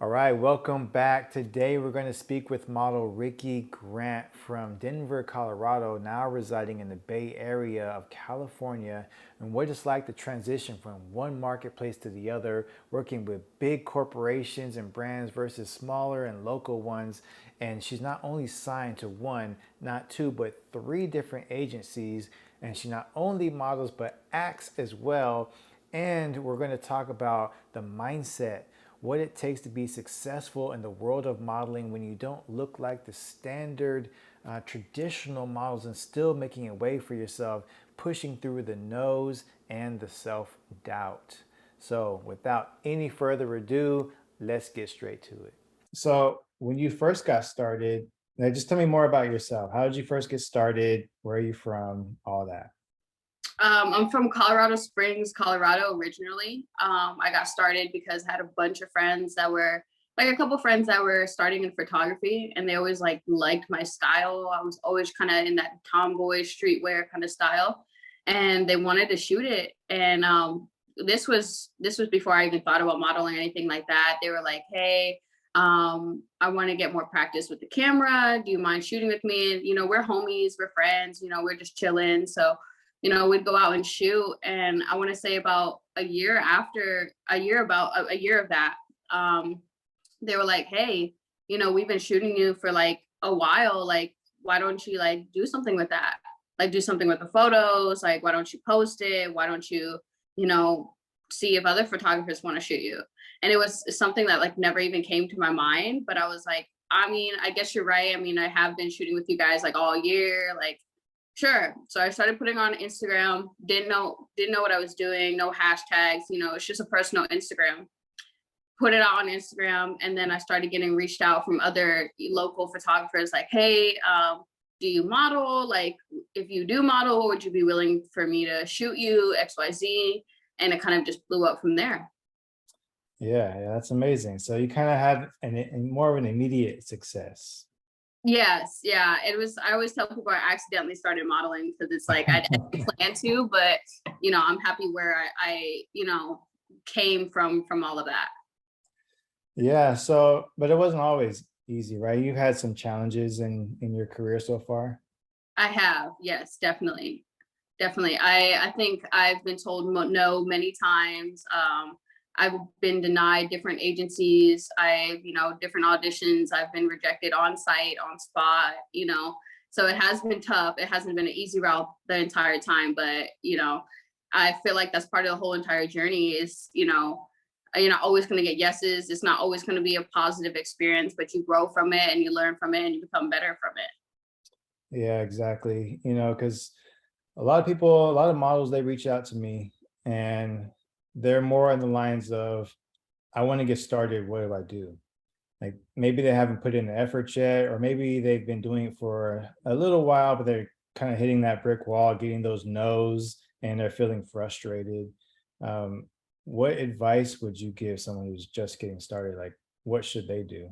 All right, welcome back. Today we're going to speak with model Rikki Grant from Denver, Colorado, now residing in the Bay Area of California, and what it's like to transition from one marketplace to the other, working with big corporations and brands versus smaller and local ones. And she's not only signed to one, not two, but three different agencies, and she not only models but acts as well. And we're going to talk about the mindset, what it takes to be successful in the world of modeling when you don't look like the standard traditional models and still making a way for yourself, pushing through the no's and the self-doubt. So without any further ado, let's get straight to it. So when you first got started, now just tell me more about yourself. How did you first get started? Where are you from? All that. I'm from Colorado Springs, Colorado originally. I got started because I had a bunch of friends that were like a couple friends that were starting in photography, and they always like liked my style. I was always kind of in that tomboy streetwear kind of style, and they wanted to shoot it. And this was before I even thought about modeling or anything like that. They were like, "Hey, I want to get more practice with the camera. Do you mind shooting with me?" And we're homies, we're friends. We're just chilling. So we'd go out and shoot. And I want to say about a year of that, they were like, "Hey, we've been shooting you for like a while. Like, why don't you like do something with that? Like, do something with the photos. Like, why don't you post it? Why don't you, you know, see if other photographers want to shoot you?" And it was something that like never even came to my mind. But I was like, I mean, I guess you're right. I mean, I have been shooting with you guys like all year. Like, sure. So I started putting on Instagram. Didn't know what I was doing. No hashtags. It's just a personal Instagram. Put it out on Instagram, and then I started getting reached out from other local photographers. Like, hey, do you model? Like, if you do model, would you be willing for me to shoot you X Y Z? And it kind of just blew up from there. Yeah, that's amazing. So you kind of had more of an immediate success. Yes, yeah. It was. I always tell people I accidentally started modeling because it's like I didn't plan to, but I'm happy where I came from all of that. Yeah, so but it wasn't always easy, right? You've had some challenges in your career so far. I have, yes, definitely, definitely. I think I've been told no many times. I've been denied different agencies. Different auditions. I've been rejected on site, on spot. So it has been tough. It hasn't been an easy route the entire time, but I feel like that's part of the whole entire journey. Is you're not always going to get yeses. It's not always going to be a positive experience, but you grow from it and you learn from it and you become better from it. Yeah, exactly. Because a lot of people, a lot of models, they reach out to me and they're more on the lines of, I want to get started. What do I do? Like maybe they haven't put in the effort yet, or maybe they've been doing it for a little while, but they're kind of hitting that brick wall, getting those no's, and they're feeling frustrated. Um, what advice would you give someone who's just getting started? Like, what should they do?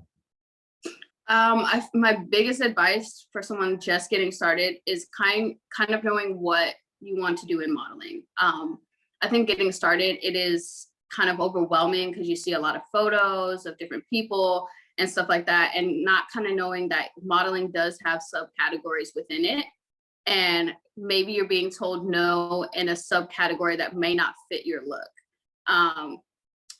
My biggest advice for someone just getting started is kind of knowing what you want to do in modeling. I think getting started, it is kind of overwhelming because you see a lot of photos of different people and stuff like that, and not kind of knowing that modeling does have subcategories within it, and maybe you're being told no in a subcategory that may not fit your look. Um,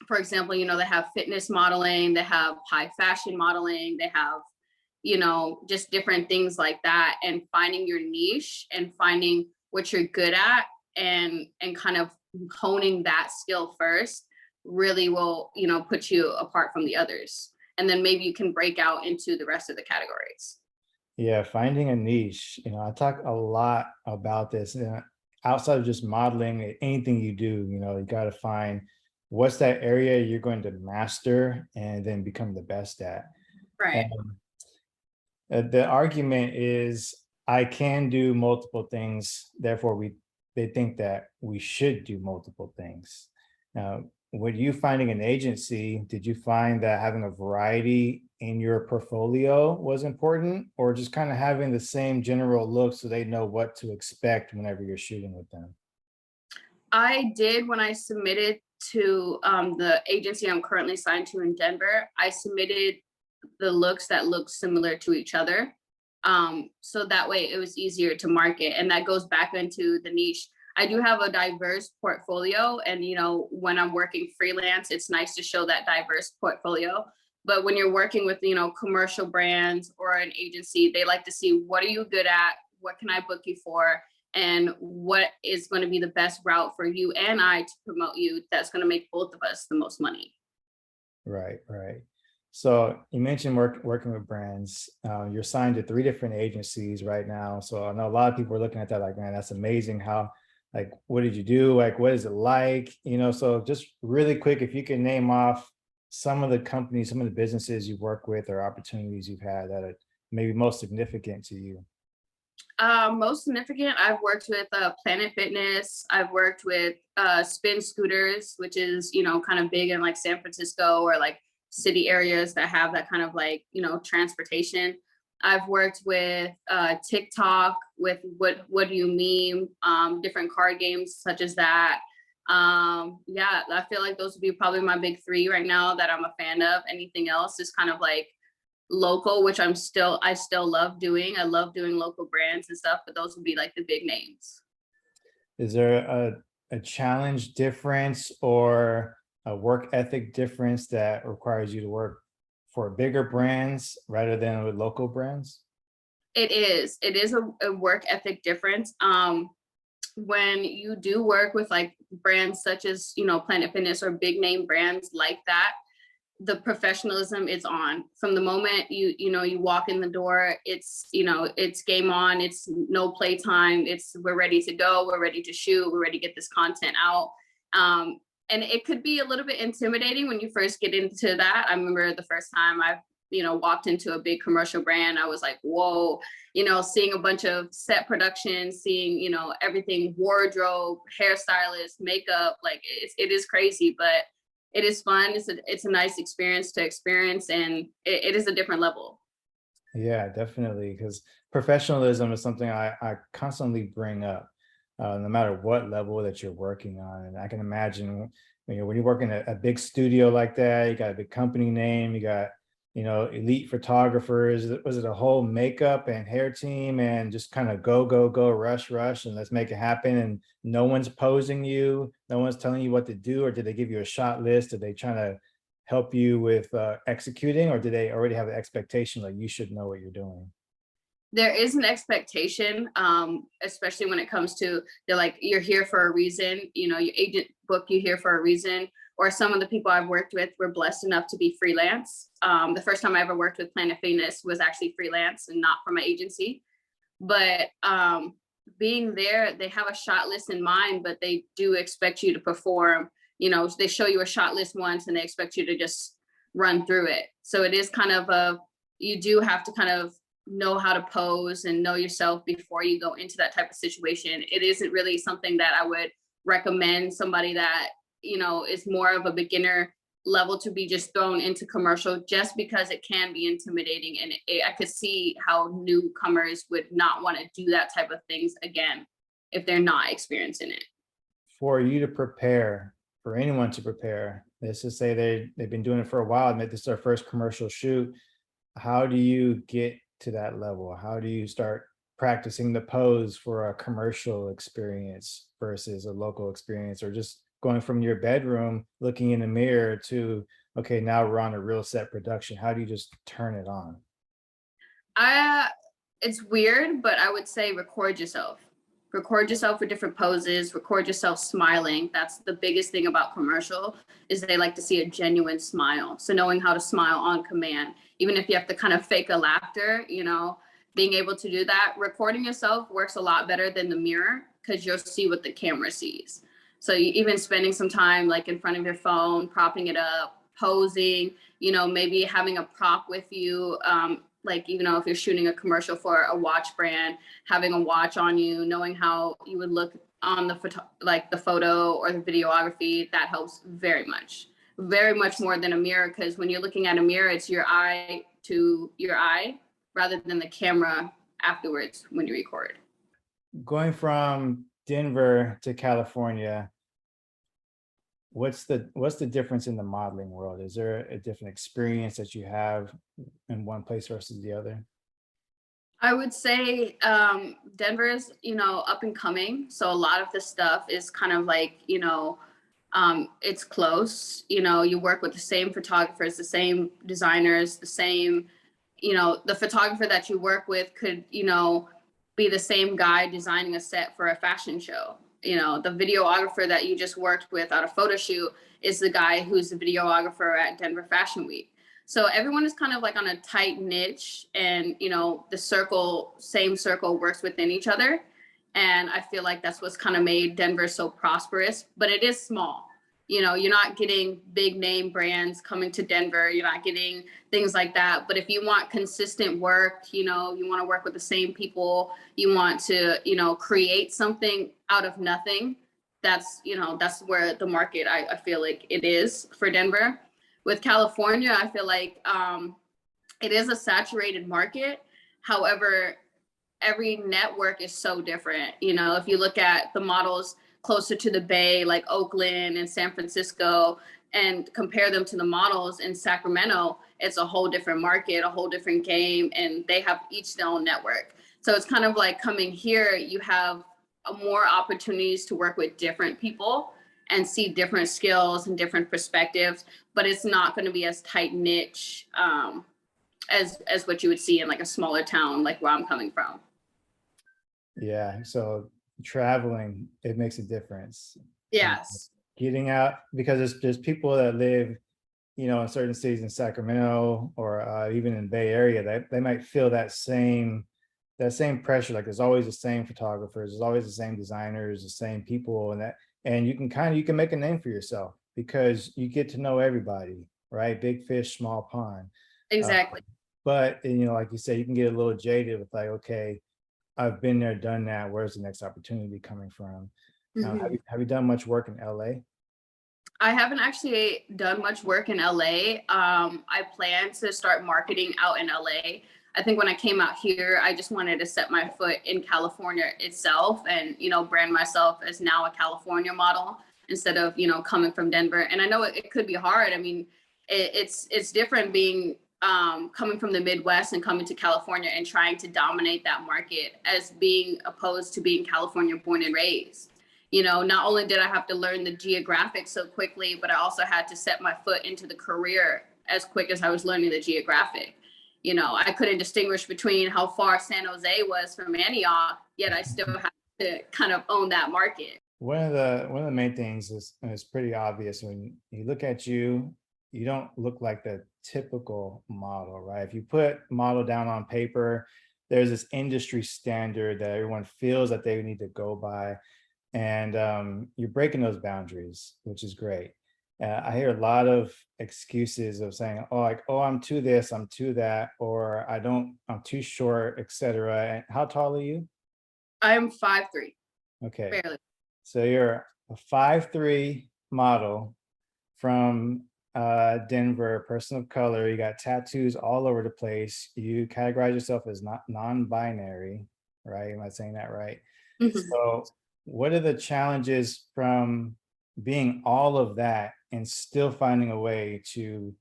for example, they have fitness modeling, they have high fashion modeling, they have, just different things like that. And finding your niche and finding what you're good at, and kind of honing that skill first really will, put you apart from the others. And then maybe you can break out into the rest of the categories. Yeah, finding a niche. I talk a lot about this. Outside of just modeling, anything you do, you got to find what's that area you're going to master and then become the best at. Right. And the argument is, I can do multiple things, therefore they think that we should do multiple things. Now, when you finding an agency, did you find that having a variety in your portfolio was important, or just kind of having the same general look so they know what to expect whenever you're shooting with them? I did when I submitted to the agency I'm currently signed to in Denver, I submitted the looks that look similar to each other. So that way it was easier to market. And that goes back into the niche. I do have a diverse portfolio. And, when I'm working freelance, it's nice to show that diverse portfolio. But when you're working with, commercial brands or an agency, they like to see, what are you good at? What can I book you for? And what is going to be the best route for you and I to promote you that's going to make both of us the most money. Right, right. So you mentioned working with brands. You're signed to 3 different agencies right now. So I know a lot of people are looking at that like, man, that's amazing. How, like, what did you do? Like, what is it like? So just really quick, if you can name off some of the companies, some of the businesses you work with or opportunities you've had that are maybe most significant to you. Most significant, I've worked with Planet Fitness. I've worked with Spin Scooters, which is, kind of big in like San Francisco or like city areas that have that kind of like, transportation. I've worked with TikTok with what do you meme, different card games such as that. Yeah, I feel like those would be probably my big 3 right now that I'm a fan of. Anything else is kind of like local, which I still love doing. I love doing local brands and stuff, but those would be like the big names. Is there a challenge difference or a work ethic difference that requires you to work for bigger brands rather than with local brands? It is a work ethic difference. When you do work with like brands such as, Planet Fitness or big name brands like that, the professionalism is on from the moment you walk in the door. It's game on. It's no playtime. It's we're ready to go. We're ready to shoot. We're ready to get this content out. And it could be a little bit intimidating when you first get into that. I remember the first time I walked into a big commercial brand, I was like, whoa, seeing a bunch of set production, seeing everything, wardrobe, hairstylist, makeup, like it is crazy, but it is fun. It's a nice experience to experience, and it is a different level. Yeah, definitely. Because professionalism is something I constantly bring up, no matter what level that you're working on. And I can imagine, when you're working at a big studio like that, you got a big company name, you got, elite photographers. Was it a whole makeup and hair team and just kind of go, go, go, rush, rush, and let's make it happen? And no one's posing you, no one's telling you what to do, or did they give you a shot list? Are they trying to help you with executing, or do they already have an expectation like you should know what you're doing? There is an expectation, especially when it comes to they're like, you're here for a reason, your agent booked you here for a reason. Or some of the people I've worked with were blessed enough to be freelance. The first time I ever worked with Planet Fitness was actually freelance and not from my agency. But being there, they have a shot list in mind, but they do expect you to perform. They show you a shot list once and they expect you to just run through it. So it is kind of you do have to kind of know how to pose and know yourself before you go into that type of situation. It isn't really something that I would recommend somebody that, is more of a beginner level to be just thrown into commercial, just because it can be intimidating. And I could see how newcomers would not want to do that type of things again if they're not experiencing it. For you to prepare, for anyone to prepare, let's just say they've been doing it for a while and this is their first commercial shoot. How do you get to that level? How do you start practicing the pose for a commercial experience versus a local experience, or just going from your bedroom looking in the mirror to, okay, now we're on a real set production? How do you just turn it on? I It's weird, but I would say record yourself. Record yourself with different poses, record yourself smiling. That's the biggest thing about commercial, is they like to see a genuine smile. So knowing how to smile on command, even if you have to kind of fake a laughter, being able to do that, recording yourself works a lot better than the mirror because you'll see what the camera sees. So even spending some time like in front of your phone, propping it up, posing, maybe having a prop with you, like, if you're shooting a commercial for a watch brand, having a watch on you, knowing how you would look on the the photo or the videography, that helps very much more than a mirror. Because when you're looking at a mirror, it's your eye to your eye rather than the camera afterwards when you record. Going from Denver to California, what's the difference in the modeling world? Is there a different experience that you have in one place versus the other? I would say Denver is, up and coming. So a lot of the stuff is kind of like, it's close. You work with the same photographers, the same designers, the same, the photographer that you work with could, be the same guy designing a set for a fashion show. The videographer that you just worked with at a photo shoot is the guy who's the videographer at Denver Fashion Week. So everyone is kind of like on a tight niche, and the same circle works within each other. And I feel like that's what's kind of made Denver so prosperous, but it is small. You're not getting big name brands coming to Denver. You're not getting things like that. But if you want consistent work, you want to work with the same people, you want to, create something out of nothing. That's where the market, I feel like it is for Denver. With California, I feel like it is a saturated market. However, every network is so different. If you look at the models closer to the Bay, like Oakland and San Francisco, and compare them to the models in Sacramento, it's a whole different market, a whole different game, and they have each their own network. So it's kind of like coming here, you have more opportunities to work with different people and see different skills and different perspectives, but it's not going to be as tight niche as what you would see in like a smaller town, like where I'm coming from. Yeah, so traveling, it makes a difference. Uh, Yes. Getting out, because there's people that live, in certain cities in Sacramento or even in Bay Area, that they might feel that same pressure. Like there's always the same photographers, there's always the same designers, the same people, and you can make a name for yourself because you get to know everybody, right? Big fish, small pond. Uh, Exactly. but like you said, you can get a little jaded with like, okay, I've been there, done that. Where's the next opportunity coming from? Have Mhm. you done much work in LA? I haven't actually done much work in LA. I plan to start marketing out in LA. I think when I came out here, I just wanted to set my foot in California itself and, brand myself as now a California model instead of, coming from Denver. And I know it could be hard. I mean, it's different being coming from the Midwest and coming to California and trying to dominate that market as being opposed to being California born and raised. Not only did I have to learn the geographic so quickly, but I also had to set my foot into the career as quick as I was learning the geographic. I couldn't distinguish between how far San Jose was from Antioch, yet I still had to kind of own that market. One of the main things is pretty obvious. When you look at you, you don't look like the typical model, right? If you put model down on paper, there's this industry standard that everyone feels that they need to go by, and you're breaking those boundaries, which is great. I hear a lot of excuses of saying, "Oh, like, oh, I'm too this, I'm too that, or I'm too short, etc." And how tall are you? I'm 5'3", Okay, barely. so you're a 5'3" model from Denver, person of color. You got tattoos all over the place. You categorize yourself as not non-binary, right? Am I saying that right? Mhm. So, what are the challenges from being all of that and still finding a way to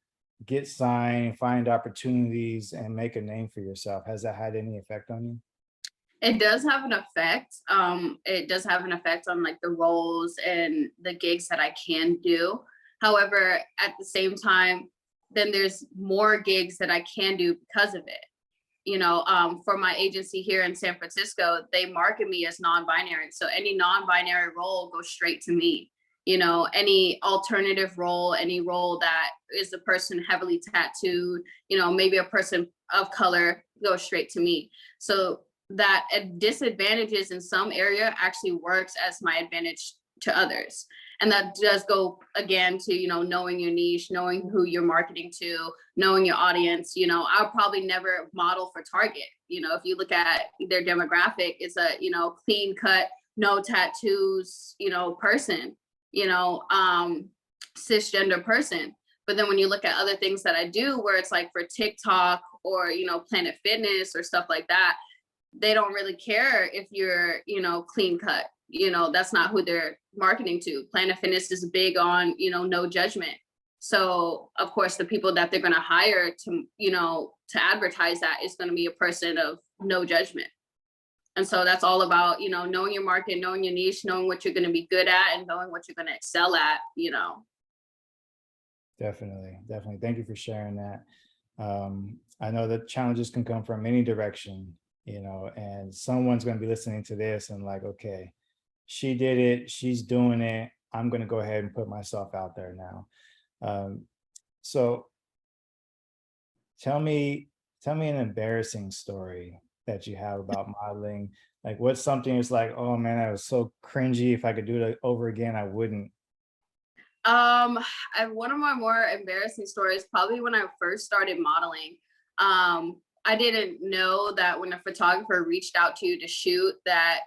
get signed, find opportunities, and make a name for yourself? Has that had any effect on you? It does have an effect. It does have an effect on like the roles and the gigs that I can do. However, at the same time, then there's more gigs that I can do because of it. For my agency here in San Francisco, they market me as non-binary. So any non-binary role goes straight to me. Any alternative role, any role that is a person heavily tattooed, maybe a person of color goes straight to me. So that disadvantages in some area actually works as my advantage to others. And that does go again to, knowing your niche, knowing who you're marketing to, knowing your audience. I'll probably never model for Target. If you look at their demographic, it's a, clean cut, no tattoos, person, you know, um, cisgender person. But then when you look at other things that I do, where it's like for TikTok or, Planet Fitness or stuff like that, they don't really care if you're, clean cut. that's not who they're marketing to. Planet Fitness is big on, no judgment. So of course the people that they're going to hire to advertise that is going to be a person of no judgment. And so that's all about, knowing your market, knowing your niche, knowing what you're going to be good at, and knowing what you're going to excel at. Definitely, definitely. Thank you for sharing that. I know that challenges can come from any direction, and someone's going to be listening to this and like, okay, she did it, she's doing it. I'm going to go ahead and put myself out there now. So tell me an embarrassing story that you have about modeling. Like what's something that's like, oh man, that was so cringy. If I could do it over again, I wouldn't. One of my more embarrassing stories, probably when I first started modeling. I didn't know that when a photographer reached out to you to shoot that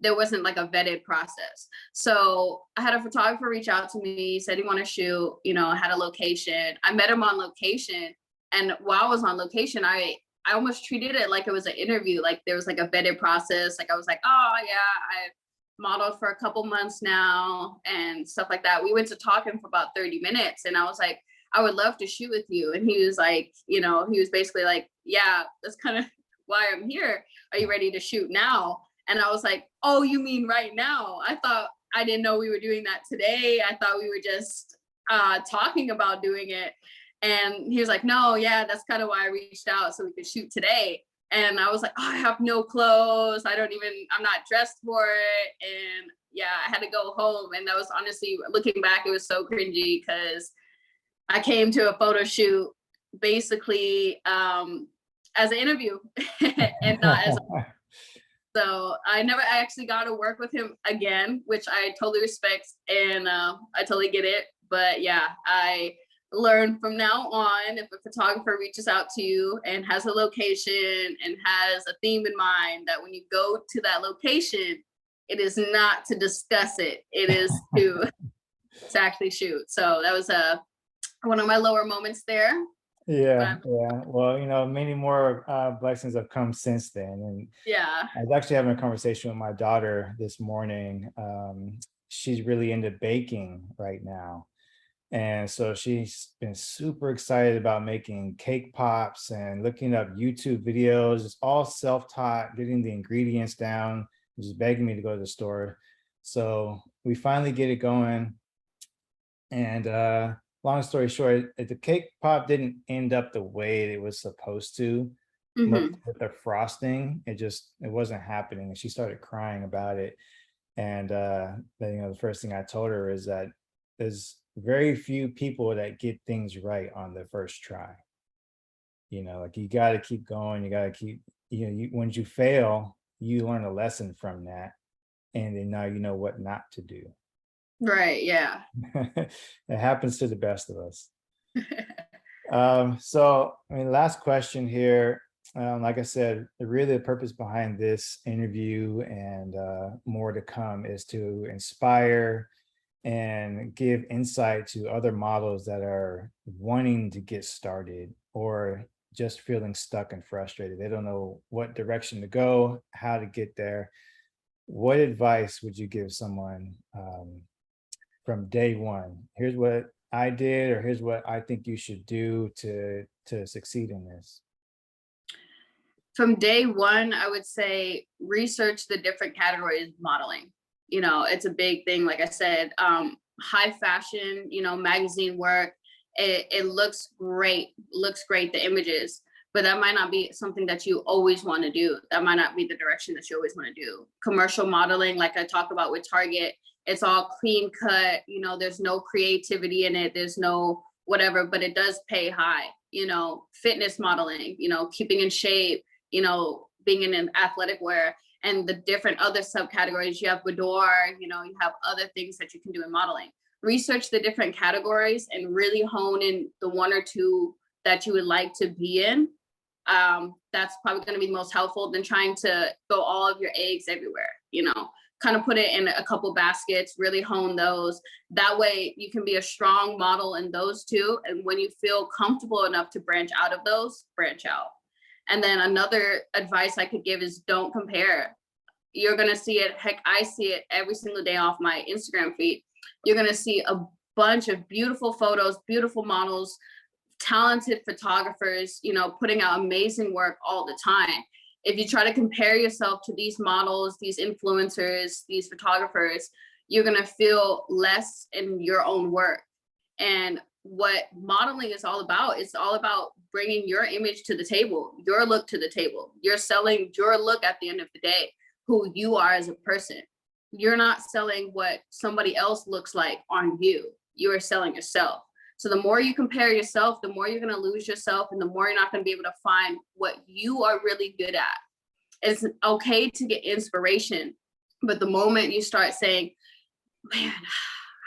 there wasn't like a vetted process. So I had a photographer reach out to me, said he wanted to shoot, I had a location. I met him on location. And while I was on location, I almost treated it like it was an interview. Like there was like a vetted process. Like I was like, oh yeah, I modeled for a couple months now and stuff like that. We went to talking for about 30 minutes and I was like, I would love to shoot with you. And he was like, he was basically like, yeah, that's kind of why I'm here. Are you ready to shoot now? And I was like, oh, you mean right now? I didn't know we were doing that today. I thought we were just talking about doing it. And he was like, no, yeah, that's kind of why I reached out so we could shoot today. And I was like, oh, I have no clothes. I'm not dressed for it. And yeah, I had to go home. And that was honestly, looking back, it was so cringy because I came to a photo shoot basically as an interview and not as so I never actually got to work with him again, which I totally respect and I totally get it. But yeah, I learned from now on, if a photographer reaches out to you and has a location and has a theme in mind, that when you go to that location, it is not to discuss it. It is to actually shoot. So that was one of my lower moments there. Yeah, But yeah. Well, many more blessings have come since then. And yeah. I was actually having a conversation with my daughter this morning. She's really into baking right now. And so she's been super excited about making cake pops and looking up YouTube videos. It's all self-taught, getting the ingredients down, and just begging me to go to the store. So we finally get it going. And long story short, the cake pop didn't end up the way it was supposed to. Hmm. With the frosting, it wasn't happening. And she started crying about it. And then, the first thing I told her is that there's very few people that get things right on the first try. Like you got to keep going. You got to keep, when you fail, you learn a lesson from that. And then now you know what not to do. Right. Yeah. It happens to the best of us. So, I mean, last question here. Like I said, really the purpose behind this interview and more to come is to inspire and give insight to other models that are wanting to get started or just feeling stuck and frustrated. They don't know what direction to go, how to get there. What advice would you give someone from day one? Here's what I did, or here's what I think you should do to succeed in this. From day one, I would say research the different categories of modeling. It's a big thing. Like I said, high fashion, magazine work, it looks great, the images, but that might not be something that you always want to do. That might not be the direction that you always want to do. Commercial modeling, like I talk about with Target, it's all clean cut, there's no creativity in it, there's no whatever, but it does pay high. Fitness modeling, keeping in shape, being in an athletic wear, and the different other subcategories. You have boudoir, you have other things that you can do in modeling. Research the different categories and really hone in the one or two that you would like to be in. That's probably going to be the most helpful than trying to throw all of your eggs everywhere. Kind of put it in a couple baskets, really hone those. That way you can be a strong model in those two. And when you feel comfortable enough to branch out of those, branch out. And then another advice I could give is don't compare. You're gonna see it. Heck, I see it every single day off my Instagram feed. You're gonna see a bunch of beautiful photos, beautiful models, talented photographers, putting out amazing work all the time. If you try to compare yourself to these models, these influencers, these photographers, you're going to feel less in your own work. And what modeling is all about, it's all about bringing your image to the table, your look to the table. You're selling your look at the end of the day, who you are as a person. You're not selling what somebody else looks like on you. You are selling yourself. So the more you compare yourself, the more you're going to lose yourself, and the more you're not going to be able to find what you are really good at. It's okay to get inspiration, but the moment you start saying, man,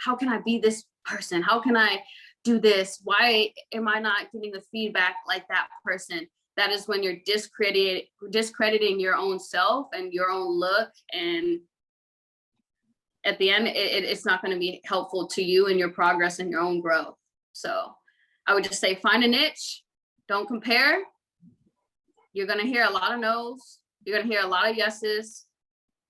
how can I be this person? How can I do this? Why am I not getting the feedback like that person? That is when you're discrediting your own self and your own look. And at the end, it's not going to be helpful to you and your progress and your own growth. So I would just say, find a niche, don't compare. You're going to hear a lot of no's. You're going to hear a lot of yeses.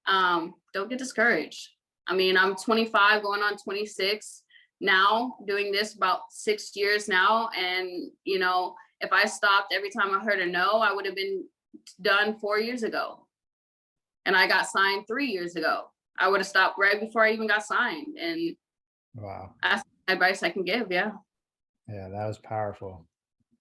Don't get discouraged. I mean, I'm 25 going on 26 now, doing this about 6 years now. And, if I stopped every time I heard a no, I would have been done 4 years ago. And I got signed 3 years ago. I would have stopped right before I even got signed. And Wow. that's the advice I can give. Yeah. Yeah, that was powerful.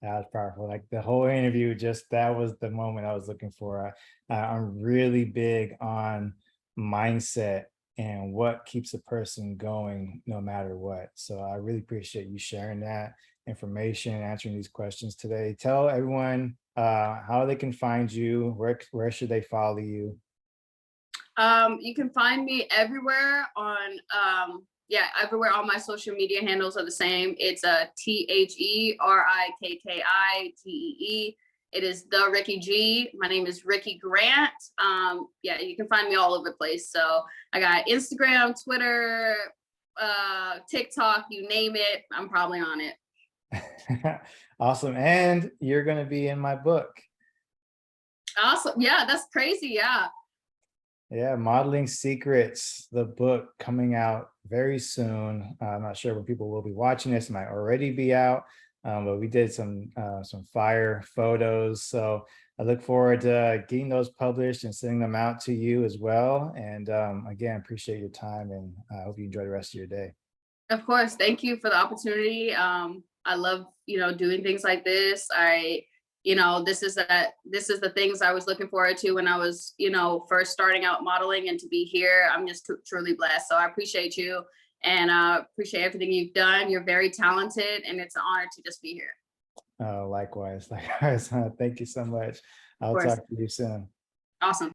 That was powerful. Like the whole interview, just that was the moment I was looking for. I'm really big on mindset and what keeps a person going no matter what. So I really appreciate you sharing that information, answering these questions today. Tell everyone how they can find you. Where should they follow you? You can find me everywhere on everywhere. All my social media handles are the same. It's a TheRikkii. It is the Rikki G. My name is Rikki Grant. You can find me all over the place. So I got Instagram, Twitter, TikTok, you name it, I'm probably on it. Awesome. And you're going to be in my book. Awesome. Yeah, that's crazy. Yeah. Yeah, Modeling Secrets, the book coming out very soon. I'm not sure when people will be watching this; it might already be out. But we did some fire photos, so I look forward to getting those published and sending them out to you as well. And again, appreciate your time, and I hope you enjoy the rest of your day. Of course. Thank you for the opportunity. I love, doing things like this. This is the things I was looking forward to when I was, first starting out modeling, and to be here, I'm just truly blessed. So I appreciate you, and appreciate everything you've done. You're very talented, and it's an honor to just be here. Likewise, likewise. Thank you so much. Of I'll course. talk to you soon. Awesome.